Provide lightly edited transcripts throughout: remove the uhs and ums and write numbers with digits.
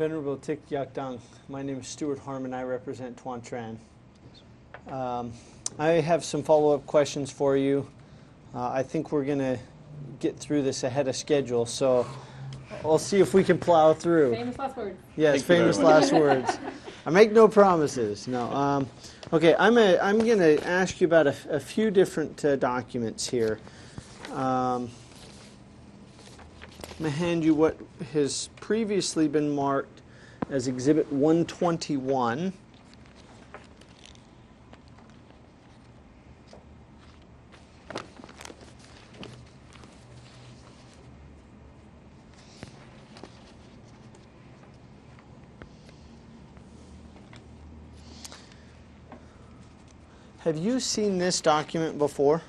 Venerable Thích Giác Đẳng, my name is Stuart Harmon. I represent Tuan Tran. I have some follow-up questions for you. I think we're going to get through this ahead of schedule, so we'll see if we can plow through. Famous last words. Yes, famous last words. I make no promises. No. Okay, I'm going to ask you about a few different documents here. I'm going to hand you what has previously been marked as Exhibit 121. Have you seen this document before?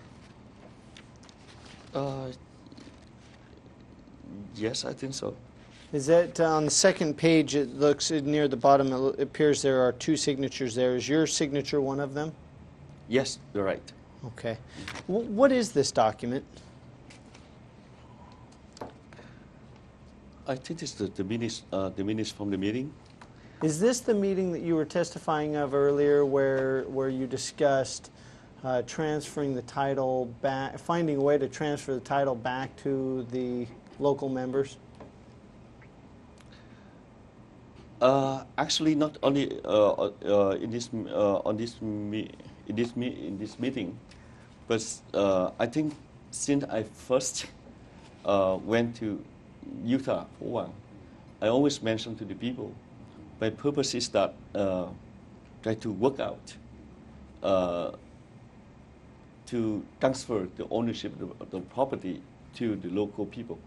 Yes, I think so. Is that on the second page? It looks near the bottom. It appears there are two signatures there. Is your signature one of them? Yes, you're right. Okay. What is this document? I think it's the minutes from the meeting. Is this the meeting that you were testifying of earlier, where you discussed transferring the title back, finding a way to transfer the title back to the local members? Actually, not only in this meeting, but I think since I first went to Utah, Phổ Quang, I always mention to the people, my purpose is that try to work out to transfer the ownership of the property to the local people.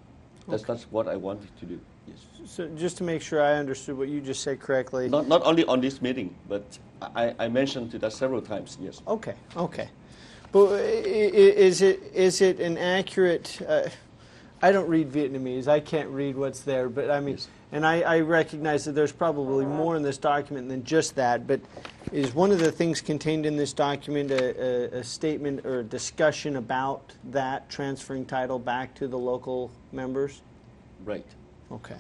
That's what I wanted to do. Yes. So just to make sure I understood what you just said correctly. Not only on this meeting, but I mentioned that several times. Yes. Okay. Okay. But is it an accurate? I don't read Vietnamese. I can't read what's there. But I mean, yes. And I recognize that there's probably more in this document than just that. But is one of the things contained in this document a statement or a discussion about that transferring title back to the local members? Right. Okay.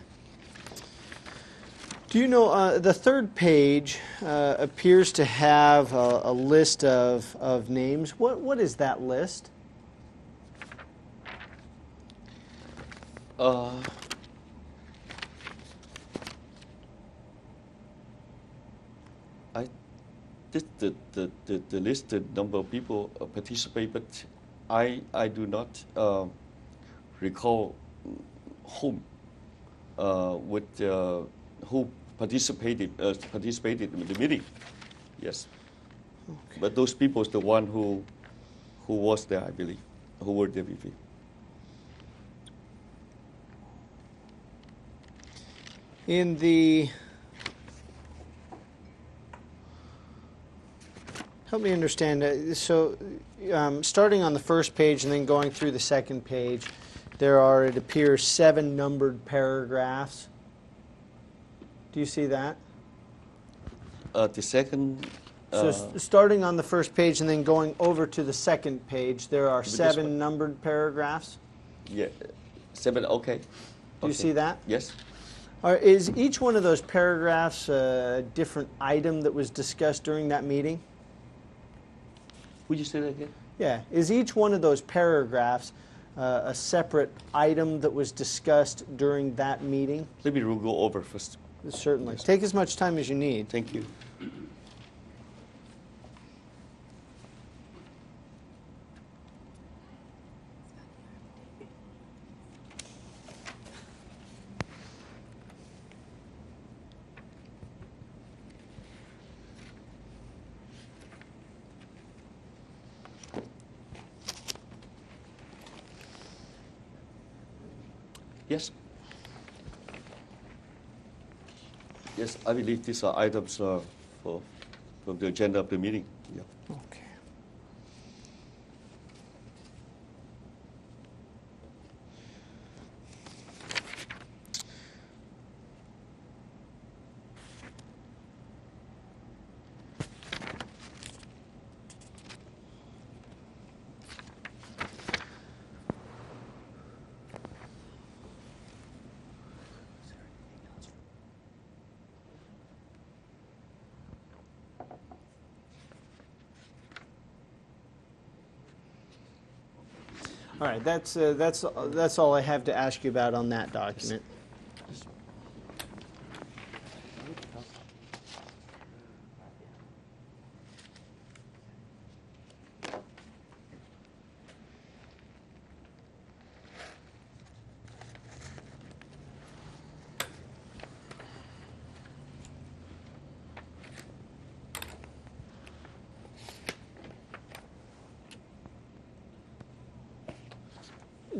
Do you know, the third page appears to have a list of names. What is that list? I did the listed number of people participate, but I do not recall whom who participated in the meeting. Yes, okay. But those people is the one who was there, I believe, who were there with me. In the help me understand. So, starting on the first page and then going through the second page, there are, it appears, 7 numbered paragraphs. Do you see that? The second. So starting on the first page and then going over to the second page, there are 7 numbered paragraphs. Yeah, 7. Okay. Do you see that? Yes. Is each one of those paragraphs a different item that was discussed during that meeting? Would you say that again? Yeah. Is each one of those paragraphs a separate item that was discussed during that meeting? Let me go over first. Certainly. Yes. Take as much time as you need. Thank you. Yes. Yes, I believe these are items from the agenda of the meeting. Yeah. Okay. All right, that's all I have to ask you about on that document.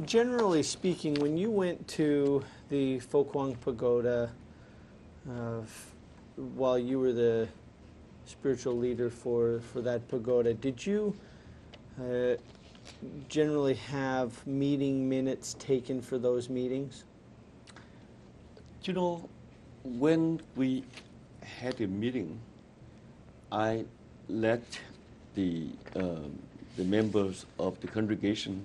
Generally speaking, when you went to the Phổ Quang Pagoda while you were the spiritual leader for that pagoda, did you generally have meeting minutes taken for those meetings? You know, when we had a meeting, I let the members of the congregation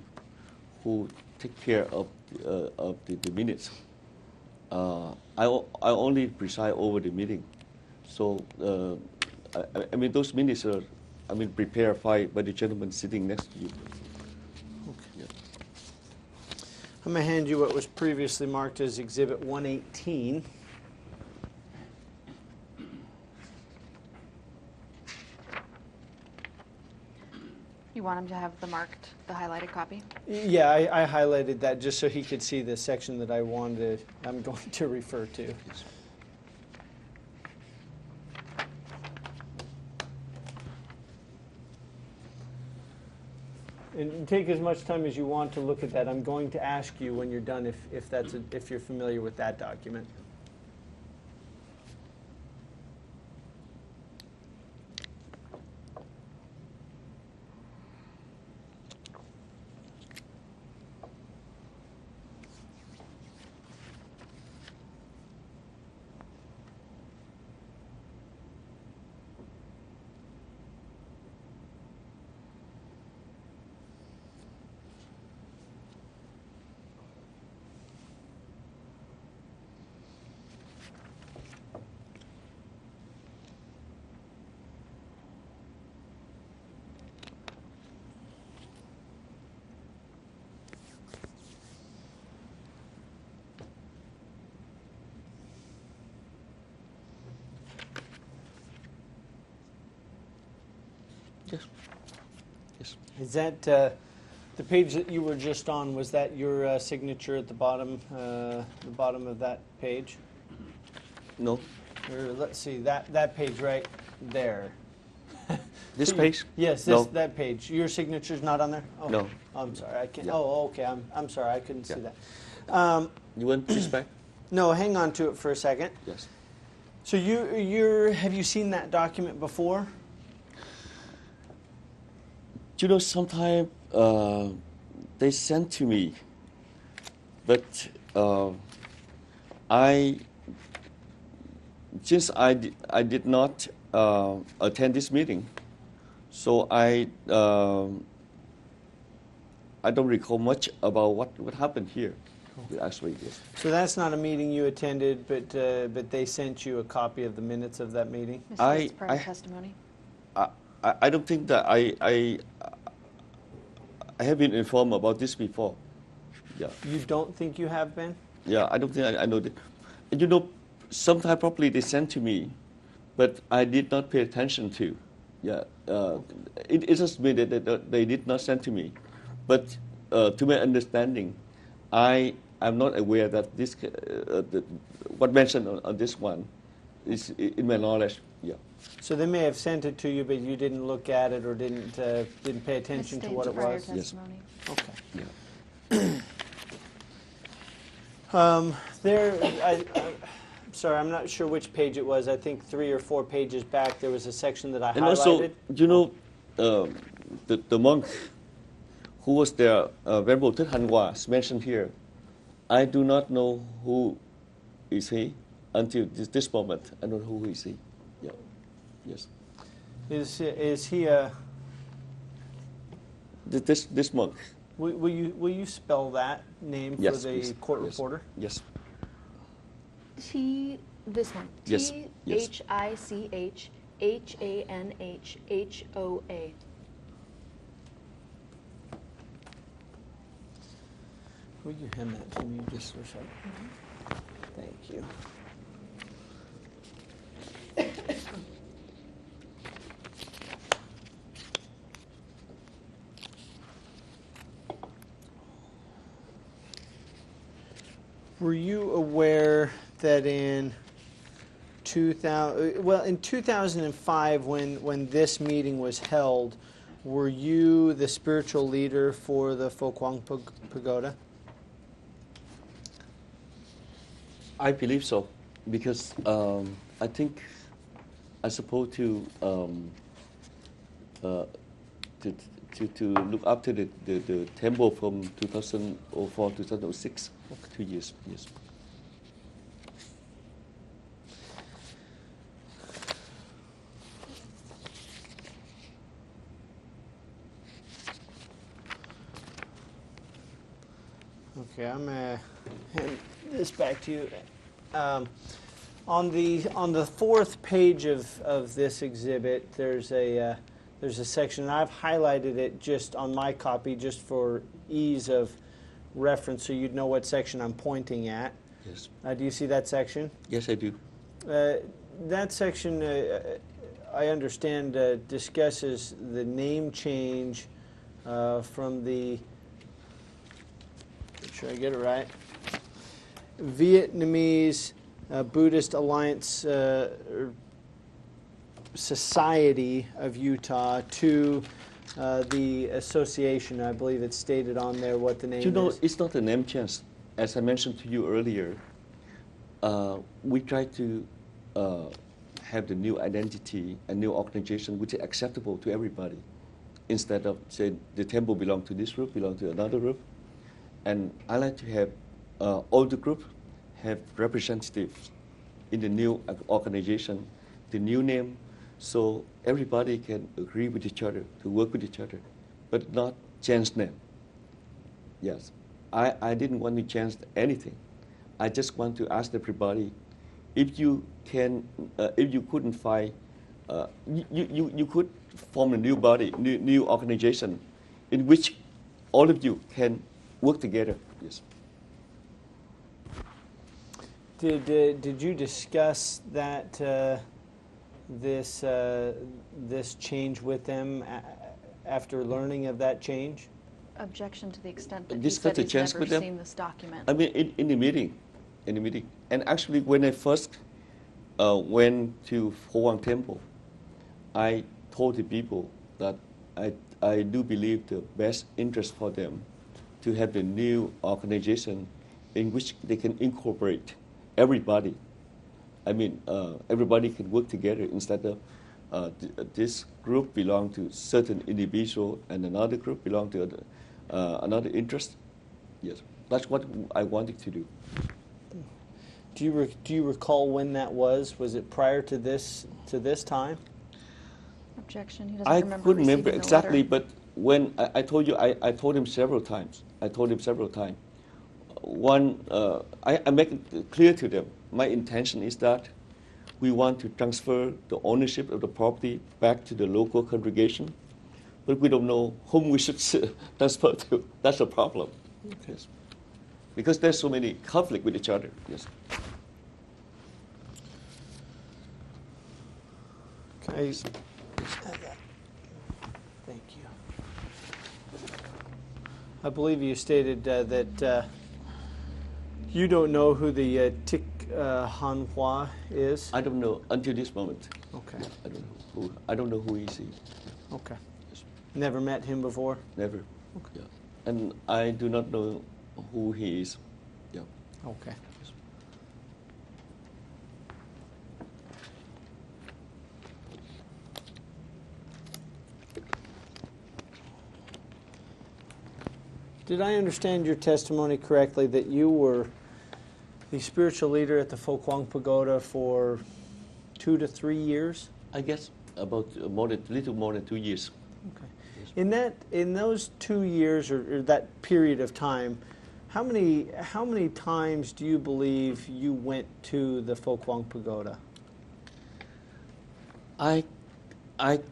who take care of the minutes. I only preside over the meeting. So, I mean, those minutes are, prepared by the gentleman sitting next to you. Okay. Yeah. I'm going to hand you what was previously marked as Exhibit 118. You want him to have the highlighted copy? Yeah, I highlighted that just so he could see the section that I'm going to refer to. And take as much time as you want to look at that. I'm going to ask you when you're done if you're familiar with that document. Yes. Yes. Is that the page that you were just on? Was that your signature at the bottom of that page? No. Or let's see that page right there. This page? Yes, that page. Your signature's not on there? Oh, no. I'm sorry. I can't. Yeah. Oh, okay. I'm sorry. I couldn't see that. You want this back? No, hang on to it for a second. Yes. So have you seen that document before? You know, sometimes they send to me, but since I did not attend this meeting, so I don't recall much about what happened here. Actually, yes. So that's not a meeting you attended, but they sent you a copy of the minutes of that meeting? It's part of testimony. I don't think that I have been informed about this before. Yeah. You don't think you have been? Yeah, I don't think I know that. You know, sometimes probably they sent to me, but I did not pay attention to. Yeah. It just means that they did not send to me. But to my understanding, I am not aware that this what mentioned on this one is in my knowledge. Yeah. So they may have sent it to you, but you didn't look at it or didn't pay attention to what it was? Testimony. Yes. Okay. Yeah. Sorry, I'm not sure which page it was. I think 3 or 4 pages back there was a section that I and highlighted. also, you know, the monk who was there, Venerable Thích Trí is mentioned here. I do not know who is he until this moment. I don't know who is he. Yeah. Yes. Is he a? This monk. Will you spell that name for the court reporter? Yes. This one. Yes. THICHHANHHOA. Will you hand that to me just for a second? Thank you. Were you aware that in 2005, when this meeting was held, were you the spiritual leader for the Phổ Quang Pagoda? I believe so, because I think I'm supposed to look after the temple from 2004 to 2006, 2 years. Yes. Okay, I'm gonna hand this back to you. On the fourth page of this exhibit, there's a section, and I've highlighted it just on my copy just for ease of reference, so you'd know what section I'm pointing at. Yes. Do you see that section? Yes, I do. That section, I understand, discusses the name change from the, make sure I get it right, Vietnamese Buddhist Alliance Society of Utah to the association. I believe it's stated on there what the name is. You know, it's not a name change. As I mentioned to you earlier, we try to have the new identity and new organization which is acceptable to everybody, instead of saying the temple belongs to this group, belongs to another group. And I like to have all the group have representatives in the new organization, the new name, so everybody can agree with each other, to work with each other, but not change name. Yes, I didn't want to change anything. I just want to ask everybody, if you can, if you couldn't find, you could form a new body, new organization, in which all of you can work together. Yes. Did you discuss that this change with them after learning of that change? Objection to the extent that he Discuss said the he's change never with them? seen this document. I mean, in the meeting, and actually when I first went to Phổ Quang Temple, I told the people that I do believe the best interest for them to have the new organization in which they can incorporate everybody. I mean, everybody can work together instead of this group belong to certain individual and another group belong to another interest. Yes, that's what I wanted to do. Do you recall when that was? Was it prior to this time? Objection. He doesn't I remember couldn't remember receiving the exactly, letter. but when I told you, I told him several times. One, I make it clear to them. My intention is that we want to transfer the ownership of the property back to the local congregation, but we don't know whom we should transfer to. That's the problem. Okay. Yes. Because there's so many conflict with each other. Yes. Okay. Thank you. I believe you stated that you don't know who the Thích Han Hoa is. I don't know until this moment. Okay. I don't know who he is. Okay. Yes. Never met him before? Never. Okay. Yeah. And I do not know who he is. Yeah. Okay. Did I understand your testimony correctly that you were the spiritual leader at the Phổ Quang Pagoda for 2 to 3 years? I guess about little more than 2 years. Okay. Yes. In those 2 years or that period of time, how many times do you believe you went to the Phổ Quang Pagoda? I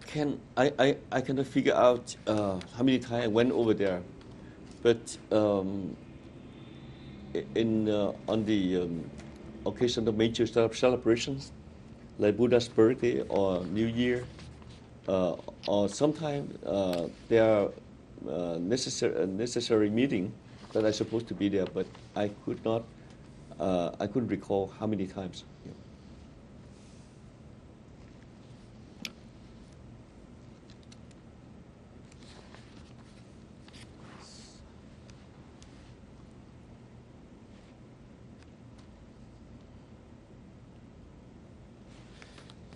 cannot figure out how many times I went over there, but on the occasion of major celebrations, like Buddha's birthday or New Year, or sometimes there are necessary meeting that I'm supposed to be there, but I couldn't recall how many times. Yeah.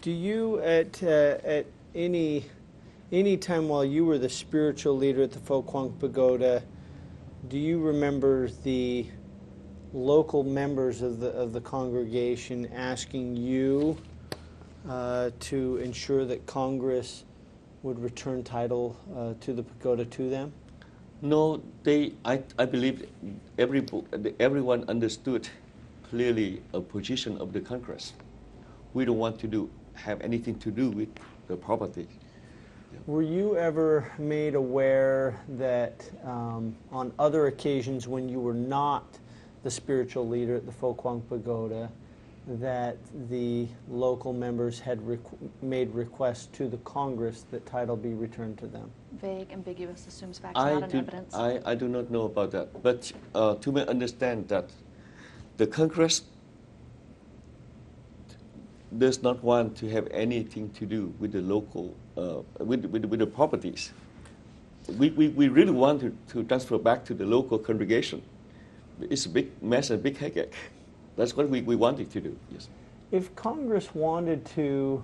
Do you, at any time while you were the spiritual leader at the Phổ Quang Pagoda, do you remember the local members of the congregation asking you to ensure that Congress would return title to the pagoda to them? No, I believe everyone understood clearly a position of the Congress. We don't want to have anything to do with the property. Were you ever made aware that on other occasions when you were not the spiritual leader at the Phổ Quang Pagoda, that the local members had made requests to the Congress that title be returned to them? Vague, ambiguous, assumes facts, not an evidence. I do not know about that, but to me understand that the Congress does not want to have anything to do with the local, with the properties. We really want to transfer back to the local congregation. It's a big mess and big headache. That's what we wanted to do, yes. If Congress wanted to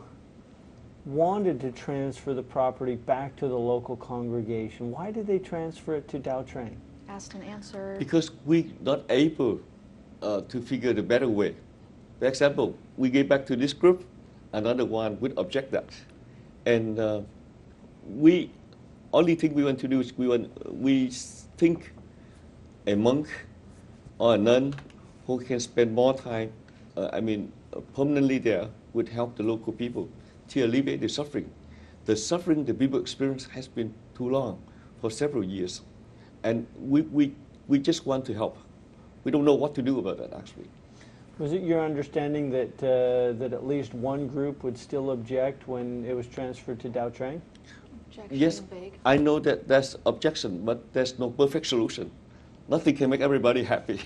transfer the property back to the local congregation, why did they transfer it to Đạo Tràng? Asked and answered. Because we're not able to figure the better way. For example, we gave back to this group, another one would object that. And only thing we want to do is we think a monk or a nun who can spend more time, permanently there, would help the local people to alleviate the suffering. The suffering the people experience has been too long, for several years. And we just want to help. We don't know what to do about that, actually. Was it your understanding that that at least one group would still object when it was transferred to Đạo Tràng? Yes, I know that there's objection, but there's no perfect solution. Nothing can make everybody happy.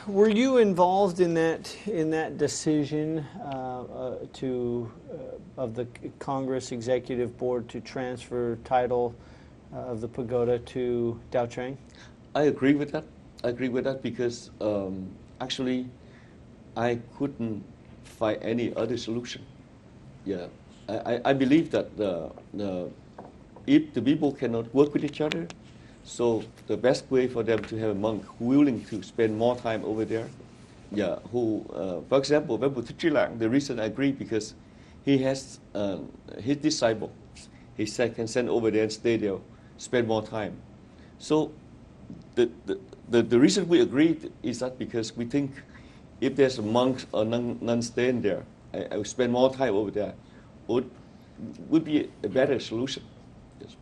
Were you involved in that decision of the Congress Executive Board to transfer title of the pagoda to Đạo Tràng? I agree with that. I agree with that because actually I couldn't find any other solution. Yeah, I believe that if the people cannot work with each other, so the best way for them to have a monk who willing to spend more time over there. Yeah, who, for example, HT Thích Trí Lãng, the reason I agree because he has his disciple. He said can send over there and stay there, spend more time. So the reason we agreed is that because we think if there's a monk or nun staying there, I will spend more time over there, would be a better solution. Yes.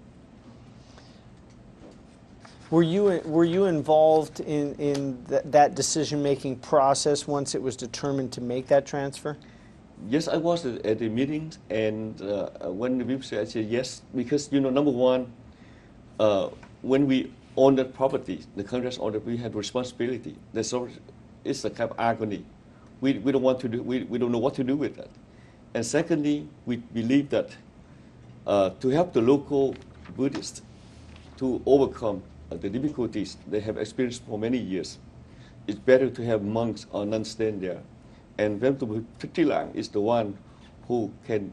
Were you involved in that decision-making process once it was determined to make that transfer? Yes, I was at the meetings, and when the people said, I said yes, because number one, when we own that property, the Congress owned it, we had responsibility. It's a kind of agony. We don't want to do. We don't know what to do with that. And secondly, we believe that to help the local Buddhists to overcome the difficulties they have experienced for many years, it's better to have monks or nuns staying there. And HT Thích Trí Lãng is the one who can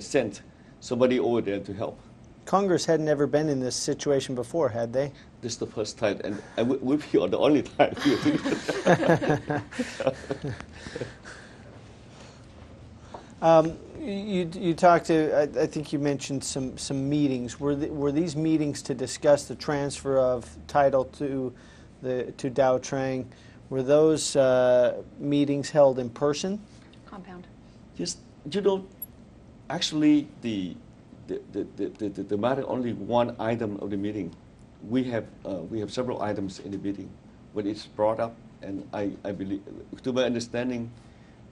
send somebody over there to help. Congress had never been in this situation before, had they? This is the first time, and we'll be the only time. You talked to, I think you mentioned some meetings. Were these meetings to discuss the transfer of title to Đạo Tràng? Were those meetings held in person? Compound. Yes, actually the matter only one item of the meeting. we have several items in the meeting. When it's brought up, and I believe, to my understanding,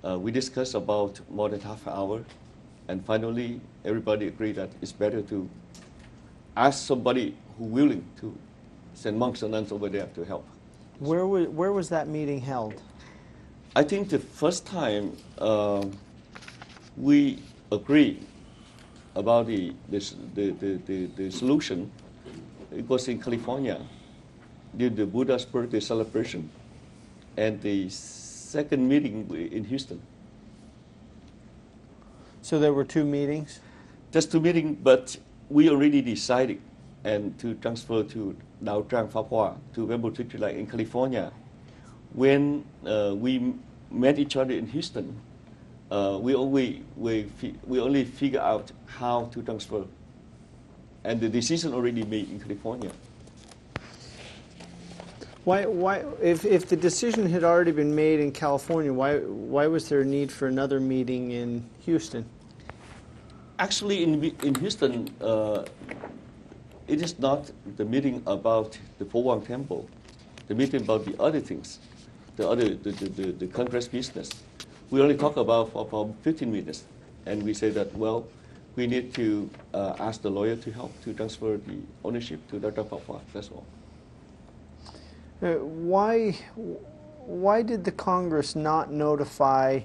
we discussed about more than half an hour, and finally everybody agreed that it's better to ask somebody who willing to send monks and nuns over there to help. Where was that meeting held? I think the first time we agreed about the solution, it was in California during the Buddha's birthday celebration, and the second meeting in Houston. So there were 2 meetings? Just 2 meetings, but we already decided and to transfer to Đạo Tràng Pháp Hoa, to HT Thích Trí Lãng in California. When we met each other in Houston, we only figure out how to transfer, and the decision already made in California. Why, if the decision had already been made in California, why was there a need for another meeting in Houston? Actually, in Houston, it is not the meeting about the Phổ Quang Temple, the meeting about the other things, the Congress business. We only talk about for 15 minutes, and we say that, well, we need to ask the lawyer to help to transfer the ownership to Đạo Tràng Pháp Hoa. That's all. Why did the Congress not notify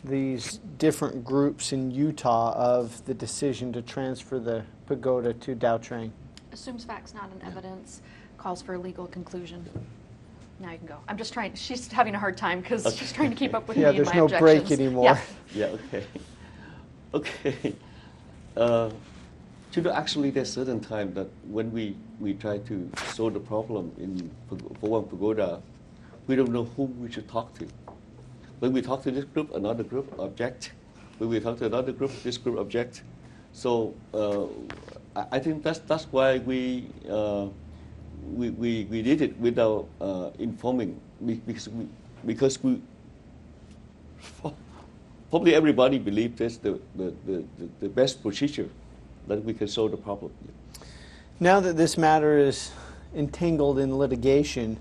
these different groups in Utah of the decision to transfer the pagoda to Đạo Tràng? Assumes facts, not an evidence, calls for a legal conclusion. Now you can go. I'm just trying, she's having a hard time because she's trying to keep up with me and my objections. Yeah, there's no break anymore. Yeah, okay. Okay. Actually, there's a certain time that when we try to solve the problem in Phổ Quang Pagoda, we don't know whom we should talk to. When we talk to this group, another group object. When we talk to another group, this group object. So I think that's why we did it without informing, because we probably everybody believed that's the best procedure that we can solve the problem. Now that this matter is entangled in litigation,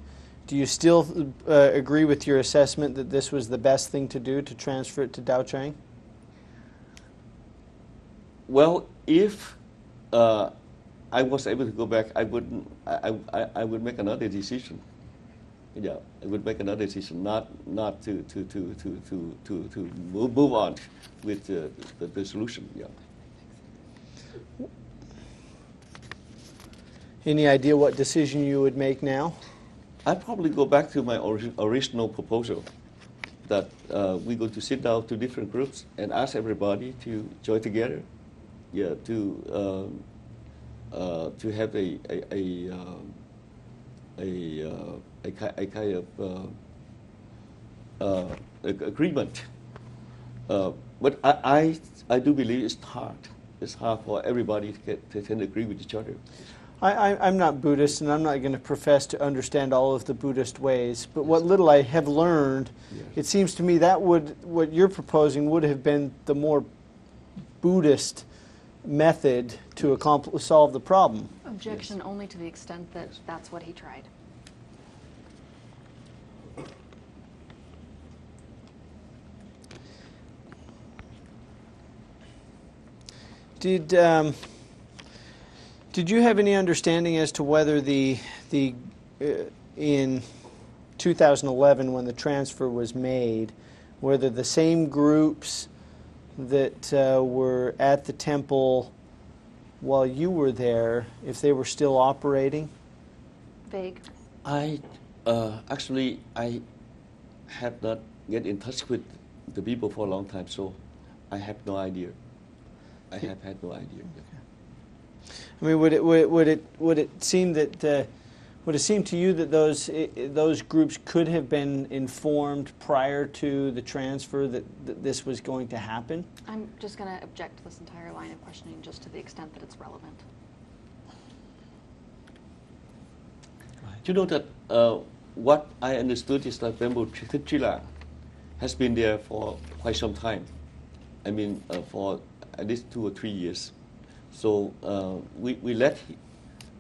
do you still agree with your assessment that this was the best thing to do, to transfer it to Đạo Tràng? Well, if I was able to go back, I would make another decision. Yeah, I would make another decision, not to move on with the solution. Yeah. Any idea what decision you would make now? I'd probably go back to my original proposal, that we're going to sit down to different groups and ask everybody to join together, yeah, to have a kind of agreement. But I do believe it's hard. It's hard for everybody to agree with each other. I'm not Buddhist, and I'm not going to profess to understand all of the Buddhist ways, but what little I have learned, yes, it seems to me that what you're proposing would have been the more Buddhist method to solve the problem. Objection, yes, only to the extent that that's what he tried. Did you have any understanding as to whether in 2011, when the transfer was made, whether the same groups that were at the temple while you were there, if they were still operating? Vague. Actually, I have not get in touch with the people for a long time, so I have no idea. I have had no idea. I mean, would it seem that would it seem to you that those groups could have been informed prior to the transfer that this was going to happen? I'm just going to object to this entire line of questioning, just to the extent that it's relevant. You know that what I understood is that HT Thích Trí Lãng has been there for quite some time. I mean, for at least 2 or 3 years. So we let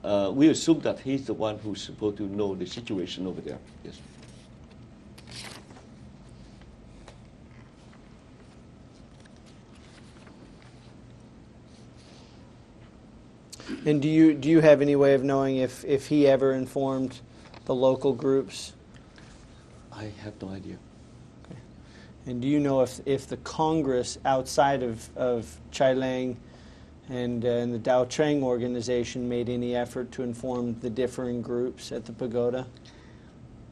we assume that he's the one who's supposed to know the situation over there. Yes. And do you have any way of knowing if he ever informed the local groups? I have no idea. Okay. And do you know if the Congress outside of Chai Lang and the Đạo Tràng organization made any effort to inform the differing groups at the pagoda?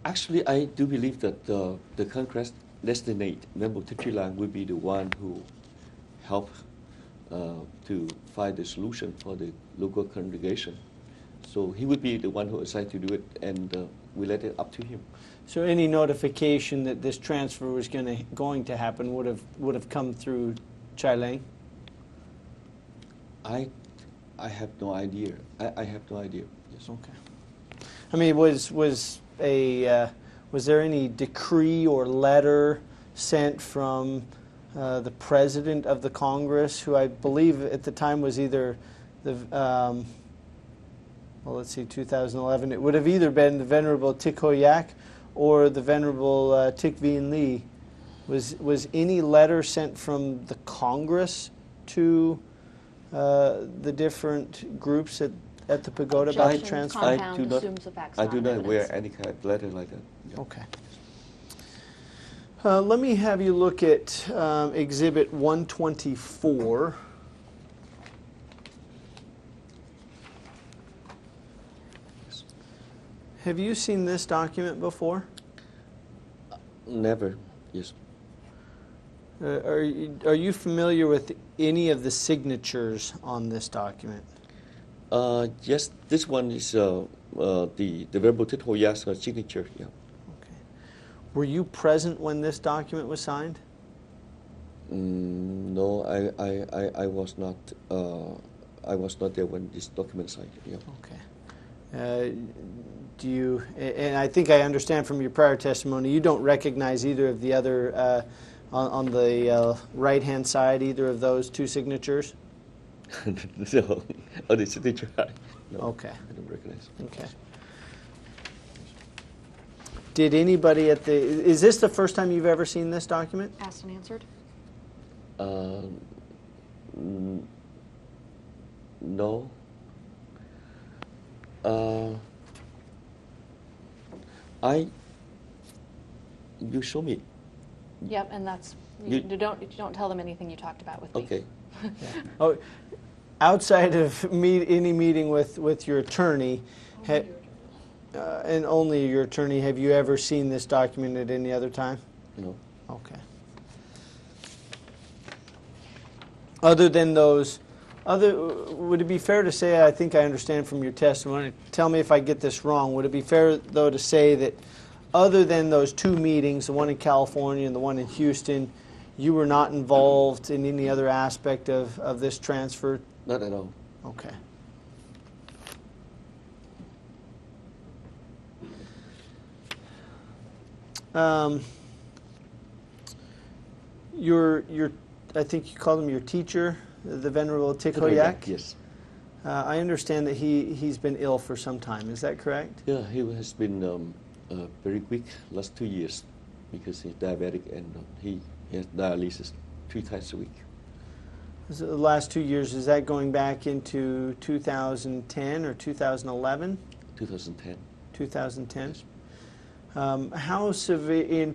Actually, I do believe that the Congress designate Member Thích Trí Lãng will be the one who help to find the solution for the local congregation. So he would be the one who assigned to do it, and we let it up to him. So any notification that this transfer was going to happen would have come through Chai Lang? I have no idea. I have no idea. Yes. Okay. I mean, was there any decree or letter sent from the president of the Congress, who I believe at the time was either the well, let's see, 2011. It would have either been the Venerable Thích Ho Yak or the Venerable Thích Viên Ly. Was any letter sent from the Congress to the different groups at the pagoda about the transfer? I do not aware any kind of letter like that. Yeah. Okay. Let me have you look at Exhibit 124. Have you seen this document before? Never. Yes. Are you familiar with any of the signatures on this document? Yes, this one is the Venerable Thích Ho Yak's signature. Yeah. Okay. Were you present when this document was signed? No, I was not. I was not there when this document signed. Yeah. Okay. Do you? And I think I understand from your prior testimony, you don't recognize either of the other on the right-hand side, either of those two signatures? No, on the signature. No, okay. I don't recognize. Okay. Did anybody at the? Is this the first time you've ever seen this document? Asked and answered. No. You show me. Yep, and that's you don't tell them anything you talked about with me. Okay. Yeah. Oh, outside of any meeting with your attorney, and only your attorney, have you ever seen this document at any other time? No. Okay. Other than those, would it be fair to say, I think I understand from your testimony, tell me if I get this wrong, would it be fair, though, to say that other than those two meetings, the one in California and the one in Houston, you were not involved in any other aspect of this transfer? Not at all. Okay. I think you called him your teacher, the Venerable Thích Ho Yak? Yes. I understand that he's been ill for some time. Is that correct? Yeah, he has been very weak last 2 years because he's diabetic and he has dialysis 3 times a week. So the last 2 years, is that going back into 2010 or 2011? 2010. 2010. Yes. How severe in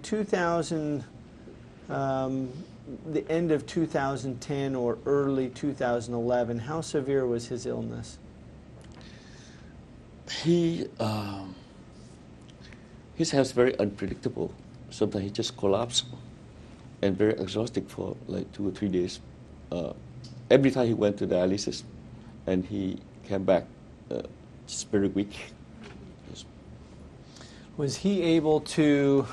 the end of 2010 or early 2011? How severe was his illness? His health is very unpredictable. Sometimes he just collapses and very exhausted for like 2 or 3 days. Every time he went to dialysis, and he came back just very weak. Yes. Was he able to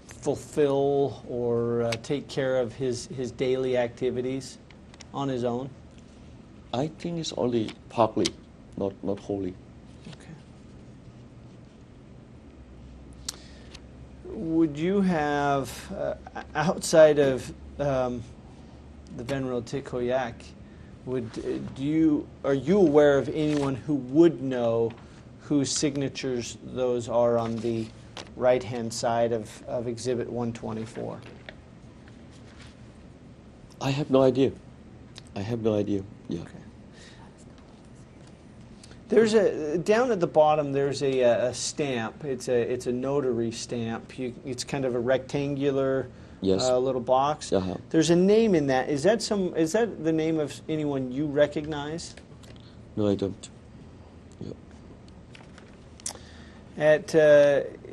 fulfill or take care of his daily activities on his own? I think it's only partly, not wholly. Okay. Would you have, outside of the Venerable Thích Ho Yak, Are you aware of anyone who would know whose signatures those are on the right-hand side of Exhibit 124? I have no idea. Yeah. Okay. There's down at the bottom. There's a stamp. It's a notary stamp. It's kind of a rectangular little box. Uh-huh. There's a name in that. Is that the name of anyone you recognize? No, I don't. Yeah.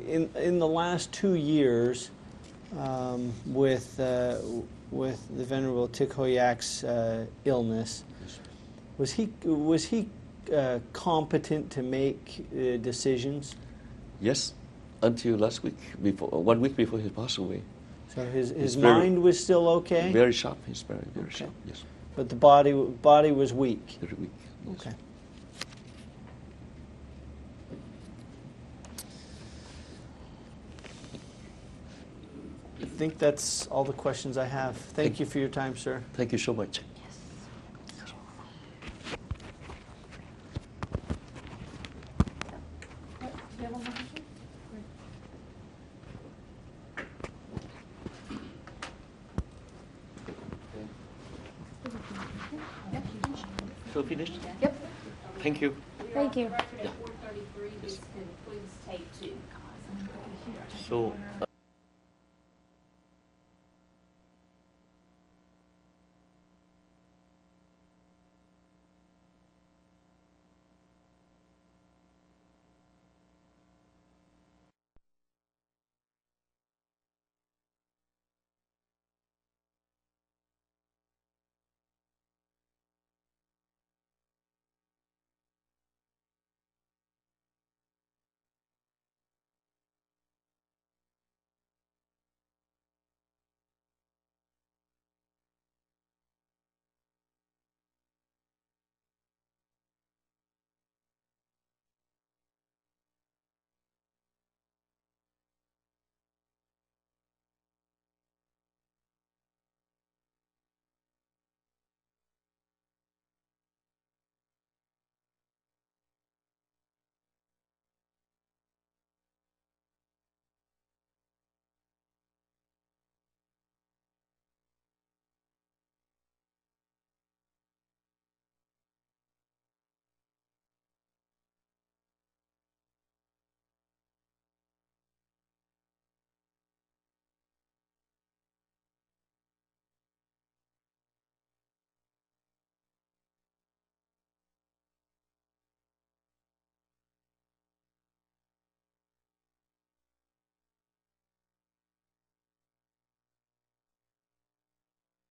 In the last 2 years, with the Venerable Thich Hoyak's illness, was he competent to make decisions? Yes, until last week, 1 week before he passed away. So his mind was still okay? Very sharp, he's very Okay. sharp, yes. But the body was weak? Very weak. Yes. Okay. I think that's all the questions I have. Thank you for your time, sir. Thank you so much. So finished? Yep. Thank you. Thank you. Yeah. This concludes tape 2. So.